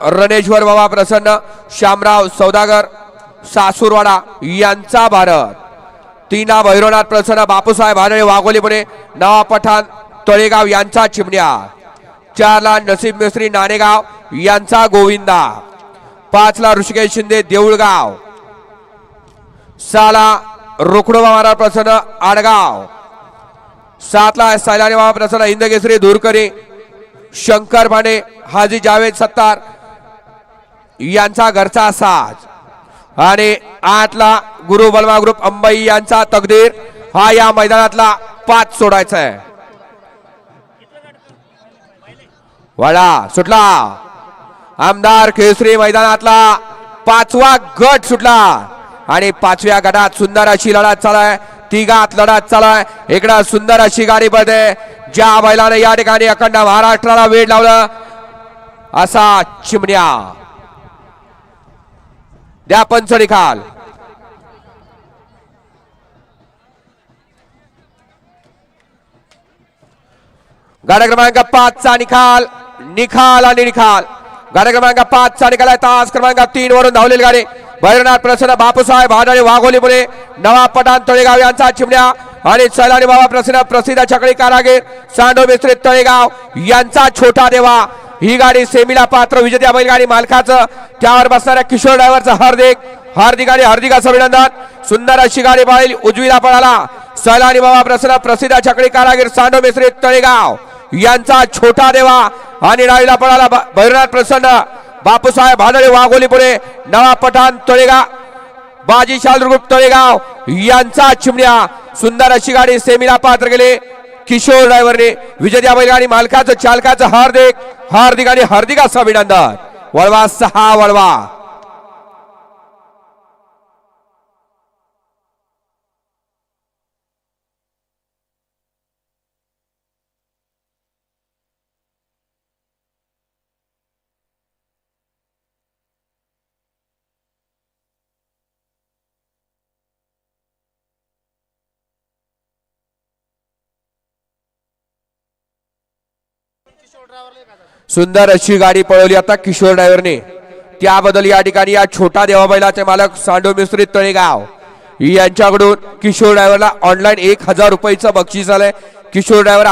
रणेश्वर बाबा प्रसन्न श्यामराव सौदागर सासूरवाडा यांचा भारत, 3 भैरवनाथ प्रसन्न बापूसाहेब भाडळे वाघोली पुणे नवा पठाण तळेगाव यांचा चिमण्या, 4 नसीब मिस्त्री नाणेगाव यांचा गोविंदा, 5 ऋषिकेश शिंदे देऊळगाव, 6 रुकडोबा महाराज प्रसन्न आडगाव, 7 सैलानी बाबा प्रसन्न हिंदकेसरी दूरकरी शंकर भांडे हाजी जावेद सत्तार यांचा घरचा साज, आणि 8 गुरु बलमा ग्रुप अंबाई यांचा तकदीर हा या मैदानातला 5 सोडायचा आहे. वडा सुटला आमदार केसरी मैदानातला 5वा गट सुटला आणि 5व्या गटात सुंदर अशी लढत चालू आहे. 3घात लढत चालू आहे. इकडं सुंदर अशी गाडी पडते. ज्या बैलाने या ठिकाणी अखंड महाराष्ट्राला वेळ लावलं असा चिमण्या द्या पंच निकाल. गाडा क्रमांक 5 चा निकाल आणि निकाल. गाडा क्रमांक 5 चा निकाल आहे. तास क्रमांक 3 वरून धावलेली गाडी भैरवनाथ प्रसन्न बापूसाहेब भाडळे वाघोली पुणे नवा पठाण तळेगाव यांचा चिमण्या आणि सैलानी बाबा प्रसन्न प्रसिद्ध छकडी कारागीर सांडो मिस्त्री तळेगाव यांचा छोटा देवा. ही गाडी सेमीला पात्र विजेत्या बैलगाडी मालकाचं त्यावर बसणाऱ्या किशोर ड्रायव्हरचं हार्दिक असं अभिनंदन. सुंदर अशी गाडी पाहिली उजवीला पळाला सैलानी बाबा प्रसन्न प्रसिद्ध छकडी कारागीर सांडो मिस्त्री तळेगाव यांचा छोटा देवा आणि डावीला पळाला भैरवनाथ प्रसन्न बापूसाहेब भाडळे वाघोली पुणे नवा पठाण तळेगाव बाजी शाल ग्रुप तळेगाव यांचा चिमण्या. सुंदर अशी गाडी सेमीला पात्र गेले किशोर ड्रायव्हरने विजेत्या बैलगाडी मालकाचं चालकाचं हार्दिक असं अभिनंदन. वळवा 6 वळवा. सुंदर अशी गाडी पळवली आता किशोर ड्रायव्हरने. त्याबद्दल या ठिकाणी या छोटा देवा बैलाचे मालक सांडो मिस्त्री तळेगाव यांच्याकडून किशोर ड्रायव्हरला ऑनलाईन 1000 रुपयाचं बक्षीस आलंय. किशोर ड्रायव्हर